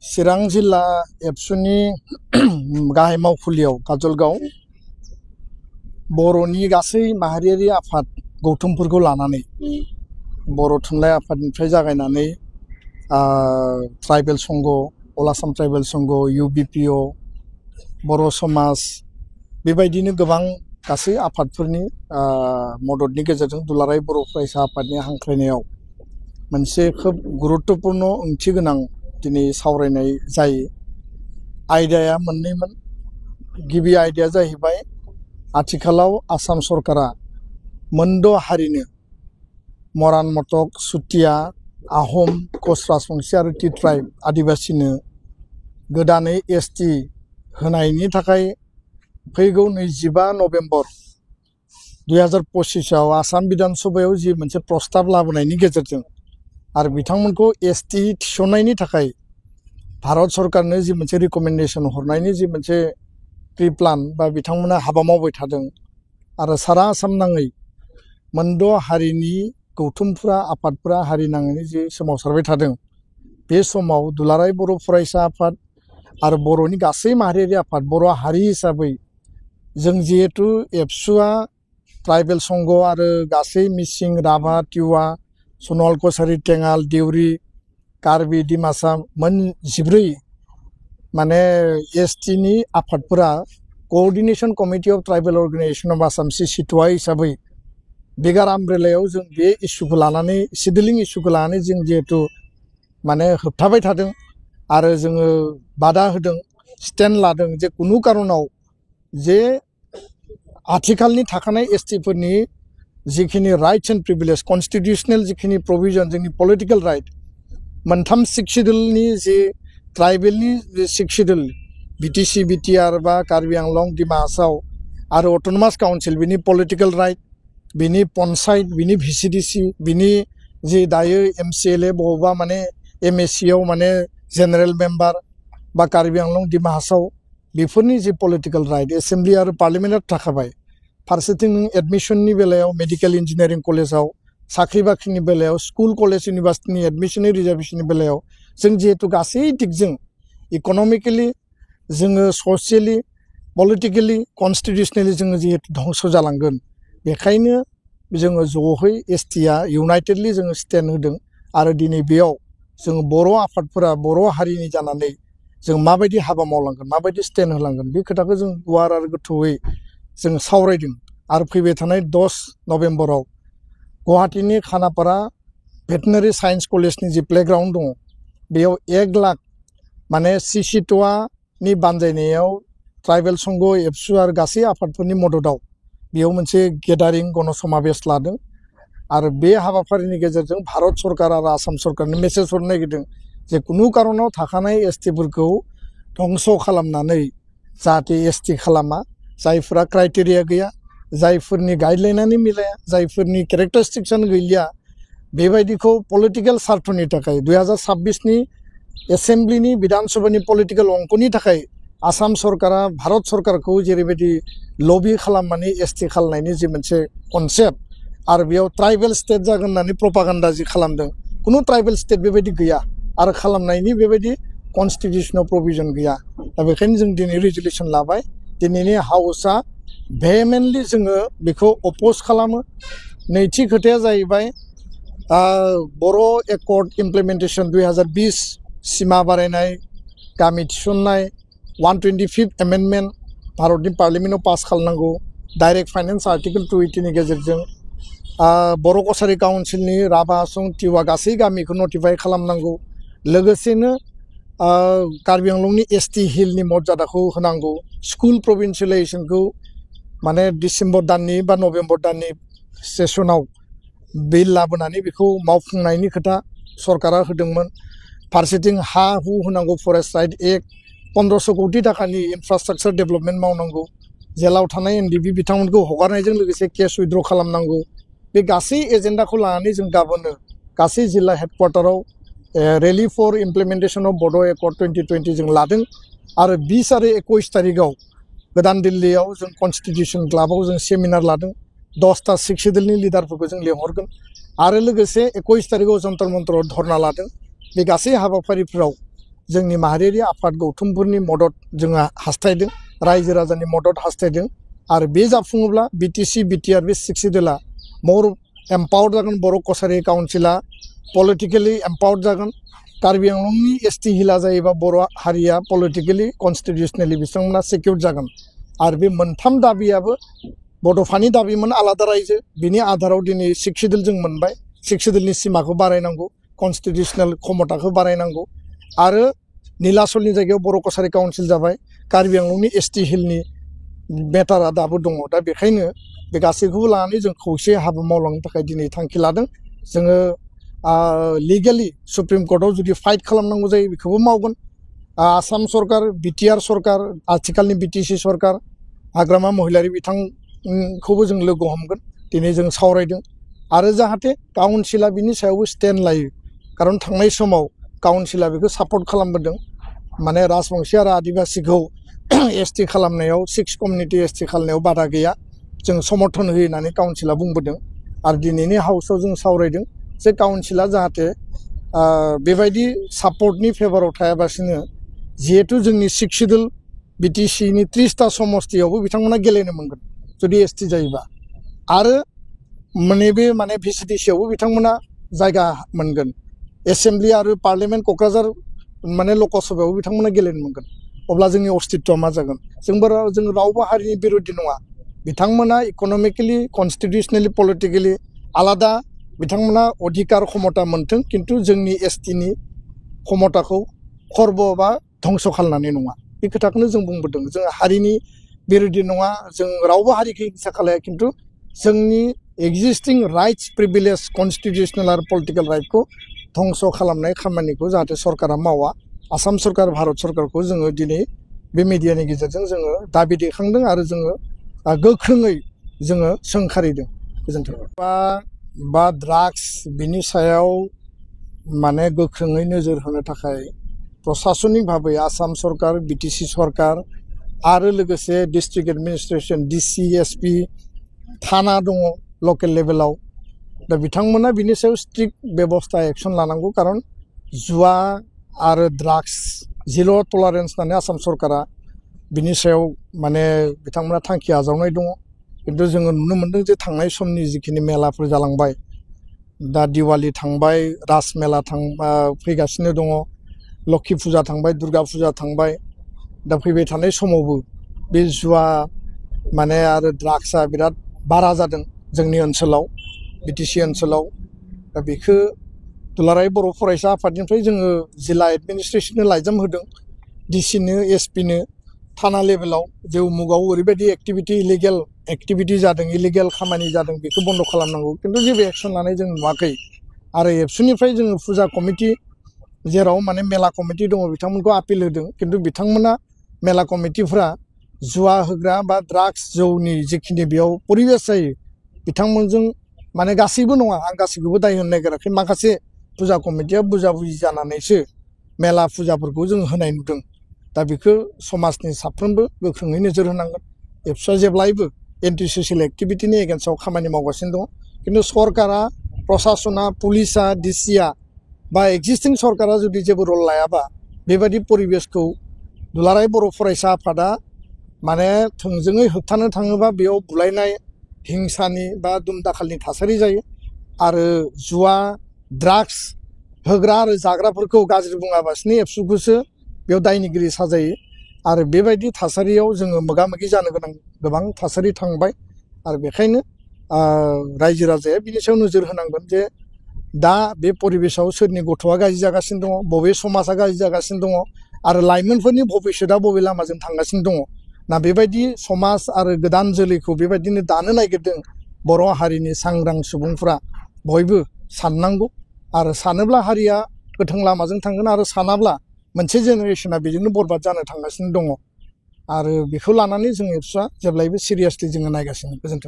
चिरां जिल्ला एबसुनि गाहाय मावखुलियाव काजलगाव बर'नि गासै माहारियारि आफाद गौथुमफोरखौ लानानै बर' थुनलाइ आफादनिफ्राय जागायनानै ट्राइबेल संघ, अल आसाम ट्राइबेल संघ, UBPO, बर' समाज बेबायदिनो गोबां गासै आफादफोरनि मददनि गेजेरजों दुलाराय बर' फरायसा आफादनि हांख्रायनायाव मोनसे खोब गुरुत्वपूर्ण ओंथि गोनां दिनै सावरायनाय जायो। आयदाया मोननैमोन। गिबि आयदाया जाहैबाय आथिखालाव आसाम सरकारा मोनद' हारिनो मरान, मटक, चुटिया, आहम, कच राजबंसि आरो टि ट्राइब आदिबासिनो गोदानै ST होनायनि थाखाय फैगौ 25 नभेम्बर 2025आव आसाम बिधान सभायाव जि मोनसे प्रस्ताब लाबोनायनि गेजेरजों आरो बिथांमोनखौ ST थिसननायनि थाखाय भारत सरकारनो जि मोनसे रिकमेन्डेसन हरनायनि जि मोनसे प्रि प्लान बा बिथांमोना हाबा मावबाय थादों आरो सारा आसाम नाङै मोनद' हारिनि गौथुमफोरा आफादफोरा हारि नाङैनो जि सोमावसारबाय थादों, बे समाव दुलाराय बर' फरायसा आफाद आरो बर'नि गासै माहारियारि आफाद बर' हारि हिसाबै जों जिहेतु एबसुआ ट्राइबेल संघ आरो गासै मिसिं, राभा, टिवा, सनवाल, कछारी, टेङाल, देउरि, कार्बि, डिमासा मोन 14 माने STनि आफादफोरा coordination committee of tribal organisation of Assam सिसिटवा हिसाबै बिगार आमब्रेलायाव जों बे इस्युखौ लानानै सिडलिं इस्युखौ लानानै जों जिहेतु माने होबथाबाय थादों आरो जोङो बादा होदों, स्टेन्ड लादों जे कुनु कारनाव जे आथिखालनि थाखानाय STफोरनि जिखिनि राइट्स एन्ड प्रिभिलेज कन्स्टिटिउशनेल जिखिनि प्रभिजन जोंनि पलिटिकेल राइट मोनथाम 6 शिड्युलनि जे ट्राइबेलनि 6 शिड्युल BTC, BTR बा कार्बि आंलं, डिमा हासाव आरो अट'नमास काउन्सिल बिनि पलिटिकेल राइट, बिनि पन्चायत, बिनि VCDC, बिनि जि दायो MCLA बबावबा माने MACआव माने जेनेरेल मेम्बार बा कार्बि आंलं, डिमा हासाव बेफोरनि जि पलिटिकेल राइट एसेम्बलि आरो पार्लियामेन्टआव थाखाबाय। फारसेथिं एडमिशननि बेलायाव मेडिकेल इन्जिनियारिं कलेजाव, साख्रि बाख्रिनि बेलायाव, स्कुल कलेज इउनिभार्सिटिनि एडमिशननि रिजार्भेशननि बेलायाव जों जिहेतु गासै दिगजों इक'नमिकेलि जोङो ससियेलि, पलिटिकेलि, कन्स्टिटिउशनेलि जोङो जिहेतु धंस जालांगोन, बेखायनो जोङो ज'है STआ इउनाइटेडलि जोङो स्टेन्ड होदों आरो दिनै बेयाव जोङो बर' आफादफोरा बर' हारिनि जानानै जों माबायदि हाबा मावलांगोन, माबायदि स्टेन्ड होलांगोन, बे खोथाखौ जों गुवार आरो गोथौयै जों सावरायदों आरो फैबाय थानाय 10 नभेम्बराव गुवाहाटीनि खानापारा भेटेनारि साइन्स कलेजनि जि प्लेग्राउन्ड दङ, बेयाव 1 लाख माने सिसिटवानि बानजायनायाव ट्राइबेल संघ, एबसु आरो गासै आफादफोरनि मददाव बेयाव मोनसे गेदारिं गणसमाबेश लादों आरो बे हाबाफारिनि गेजेरजों भारत सरकार आरो आसाम सरकारनो मेसेज हरनो नागिरदों जे कुनु कारनाव थाखानाय STफोरखौ धंस खालामनानै जाहाथे ST खालामा, जायफोरा क्राइटेरिया गैया, जायफोरनि गाइडलाइनानो मिलाया, जायफोरनि केरेक्टारिस्टिक्सआनो गैलिया, बेबायदिखौ पलिटिकेल सार्थनि थाखाय 2026नि एसेम्बलिनि बिधान सभानि पलिटिकेल अंकनि थाखाय आसाम सरकारा भारत सरकारखौ जेरैबायदि लबि खालामनानै ST खालामनायनि जि मोनसे कनसेप्ट आरो बेयाव ट्राइबेल स्टेट जागोन होननानै प्रपागान्डा जि खालामदों, कुनु ट्राइबेल स्टेट बेबायदि गैया आरो खालामनायनि बेबायदि कन्स्टिटिउशनाव प्रभिजन गैया। दा बेखायनो जों दिनै रेजुलेसन लाबाय। दिनैनि हाउसआ भेहेमेन्टलि जोङो बेखौ अपोज खालामो। नैथि खोथाया जाहैबाय बर' एकर्ड इमप्लिमेन्टेसन 2020 सिमा बारायनाय, गामि थिसननाय, 125th एमेन्डमेन्ट भारतनि पार्लियामेन्टआव पास खालामनांगौ, डाइरेक्ट फाइनेन्स आर्टिकेल 280नि गेजेरजों बर' कछारी काउन्सिलनि राभा, हासं, टिवा गासै गामिखौ नटिफाइ खालामनांगौ, लोगोसेनो कार्बि आंलंनि ST हिलनि मर्यादाखौ होनांगौ, स्कुल प्रभिन्सियेलाइजेसनखौ माने डिसेम्बर दाननि बा नभेम्बर दाननि सेसनाव बिल लाबोनानै बेखौ मावफुंनायनि खोथा सरकारा होदोंमोन। फारसेथिं हा हु होनांगौ, फरेस्ट राइट एक्ट, 1500 कोटि थाखानि इनफ्रास्ट्राक्चार डेभेलपमेन्ट मावनांगौ, जेलाव थानाय NDB बिथांमोनखौ हगारनायजों लोगोसे केस उइथड्र खालामनांगौ। बे गासै एजेन्डाखौ लानानै जों गाबोनो गासै जिल्ला हेडक्वार्टाराव रेलि फर इमप्लिमेन्टेसन अफ बड' एकर्ड 2020 जों लादों आरो 20 आरो 21 तारिखआव गोदान दिल्लीयाव जों कन्स्टिटिउसन क्लाबाव जों सेमिनार लादों। 10टा 6 शिड्युलनि लिडारफोरखौ जों लिंहरगोन आरो लोगोसे 21 तारिखआव जन्तर मन्तराव धरना लादों। बे गासै हाबाफारिफोराव जोंनि माहारियारि आफाद गौथुमफोरनि मदद जोंहा हास्थायदों रायजो राजानि मदद हास्थायदों आरो बे जाफुङोब्ला बिटिसि बिटिआर बे 6 सिडुला मोर एम्पावर्ड जागोन बर' कसारि काउन्सिला पलिटिकेलि एम्पावर्ड जागोन कार्बि आंलंनि एसटि हिला जायोबा बर' हारिया पलिटिकेलि कन्स्टिटिउसनेलि बिथांमोना सिकिउर जागोन आरो बे मोनथाम दाबियाबो बड'फानि दाबिमोन आलादा रायजो बिनि आधाराव दिनै 6 सिडुल जों मोनबाय 6 सिडुलनि सिमाखौ बारायनांगौ कन्स्टिटिउसनेल क्षमताखौ बारायनांगौ आरो नीलाचलनि जायगायाव बर' कसारि काउन्सिल जाबाय कार्बि आंलंनि एसटि हिलनि मेटारा दाबो दङ दा बेखायनो बे गासैखौबो लानानै जों खौसे हाबा मावलांनो थाखाय दिनै थांखि लादों जोङो लिगेलि सुप्रिम कर्टआव जुदि फाइट खालामनांगौ जायो बेखौबो मावगोन आसाम सरकार बिटिआर सरकार आथिखालनि बिटिसि सरकार हाग्रामा महिलारि बिथांखौबो जों लोगो हमगोन दिनै जों सावरायदों आरो जाहाथे काउन्सिला बिनि सायावबो स्टेन्ड लायो खारन थांनाय समाव काउन्सिला बेखौ सापर्ट खालामबोदों माने राजबंशी आरो आदिबासीखौ एसटि खालामनायाव 6 कमिउनिटि एसटि खालामनायाव बादा गैया जों समर्थन होयो होननानै काउन्सिला बुंबोदों आरो दिनैनि हाउसआव जों सावरायदों जे काउन्सिला जाहाथे बेबायदि सापर्टनि फेभाराव थायाबासिनो जिहेतु जोंनि 6 सिडुल बिटिसिनि 30टा समस्तियावबो बिथांमोना गेलेनो मोनगोन जुदि एसटि जायोबा आरो नैबे माने भिसिडिसियावबो बिथांमोना जायगा मोनगोन एसेम्ब्लि आरो पार्लियामेन्ट क'क्राझार माने लकसभायावबो बिथांमोना गेलेनो मोनगोन अब्ला जोंनि अस्तित्वआ मा जागोन जों रावबो हारिनि बिरोधि नङा बिथांमोना इक'नमिकेलि कन्स्टिटिउसनेलि पलिटिकेलि आलादा बिथांमोना अधिकार क्षमता मोन्थों किन्तु जोंनि एसटिनि क्षमताखौ खर्ब बा धंस खालामनानै नङा बे खोथाखौनो जों बुंबोदों जों हारिनि बिरोधि नङा जों रावबो हारिखौ हिंसा खालाया किन्तु जोंनि एक्जिस्टिं राइट्स प्रिभिलेज कन्स्टिटिउसनेल आरो पलिटिकेल राइटखौ धंस खालामनाय खामानिखौ जाहाथे सरकारा मावा आसाम सरकार भारत सरकारखौ जोङो दिनै बे मिडियानि गेजेरजों जोङो दाबि दैखांदों आरो जोङो गोख्रोङै जोङो सोंखारिदों गोजोन्थों बा ड्राग्स बिनि सायाव माने गोख्रोङै नोजोर होनो थाखाय प्रशासनिक भाबै आसाम सरकार बिटिसि सरकार आरो लोगोसे डिस्ट्रिक्ट एडमिनिस्ट्रेसन डिसि एसपि थाना दङ लकेल लेभेलाव दा बिथांमोना बिनि सायाव स्ट्रिक्ट बेबस्था एक्सन लानांगौ खारन जुवा आरो ड्राग्स जिर' टलारेन्स होननानै आसाम सरकारा बिनि सायाव माने बिथांमोना थांखि आजावनाय दङ किन्तु जोङो नुनो मोन्दों जे थांनाय समनि जिखिनि मेलाफोर जालांबाय दा दिवाली थांबाय राज मेला फैगासिनो दङ लक्षी फुजा थांबाय दुर्गा फुजा थांबाय दा फैबाय थानाय समावबो बे जुवा माने आरो ड्राग्सआ बिराद बारा जादों जोंनि ओनसोलाव बिटिसि ओनसोलाव दा बेखौ दुलाराय बर' फरायसा आफादनिफ्राय जोङो जिल्ला एडमिनिस्ट्रेसननो लाइजाम होदों डिसिनो एसपिनो थाना लेभेलाव जे उमुगाव ओरैबायदि इलिगेल एक्टिभिटि जादों इलिगेल खामानि जादों बेखौ बन्द खालामनांगौ किन्तु जेबो एक्सन लानाय जों नुवाखै आरो एबसुनिफ्राय जोङो फुजा कमिटि जेराव माने मेला कमिटि दङ बिथांमोनखौ आपिल होदों किन्तु बिथांमोना मेला कमिटिफ्रा जुवा होग्रा बा ड्राग्स जौनि जिखिनि बेयाव परिबेस जायो बिथांमोनजों माने गासैबो नङा आं गासैखौबो दाय होनो नागिराखै माखासे फुजा कमिटिया बुजा बुजि जानानैसो मेला फुजाफोरखौ जों होनाय नुदों दा बेखौ समाजनि साफ्रोमबो गोख्रोङै नोजोर होनांगोन एबसुआ जेब्लायबो एन्टि ससियेल एक्टिभिटिनि एगेन्स्टआव खामानि मावगासिनो दङ किन्तु सरकारा प्रशासना पुलिसा डिसिआ बा एक्जिस्टिं सरकारा जुदि जेबो रल लायाबा बेबायदि परिबेसखौ दुलाराय बर' फरायसा आफादा माने थोंजोङै होबथानो थाङोबा बेयाव बुलायनाय हिंसानि बा दुम-दाखालनि थासारि जायो आरो जुवा ड्राग्स होग्रा आरो जाग्राफोरखौ गाज्रि बुङाबासिनो एबसुखौसो बेयाव दायनिगिरि साजायो आरो बेबायदि थासारियाव जोङो मोगा-मोगि जानो गोनां गोबां थासारि थांबाय आरो बेखायनो रायजो राजाया बिनि सायाव नोजोर होनांगोन जे दा बे परिबेसाव सोरनि गथ'आ गाज्रि जागासिनो दङ बबे समाजा गाज्रि जागासिनो दङ आरो लाइमोनफोरनि भबिष्यतआ बबे लामाजों थांगासिनो दङ ना बेबायदि समाज आरो गोदान जोलैखौ बेबायदिनो दानो नागिरदों बर' हारिनि सांग्रां सुबुंफ्रा बयबो साननांगौ आरो सानोब्ला हारिया गोथों लामाजों थांगोन आरो सानाब्ला मोनसे जेनेरेसना बेजोंनो बरबाद जानो थांगासिनो दङ आरो बेखौ लानानै जों एबसुआ जेब्लायबो सिरियासलि जोङो नायगासिनो गोजोन्थों।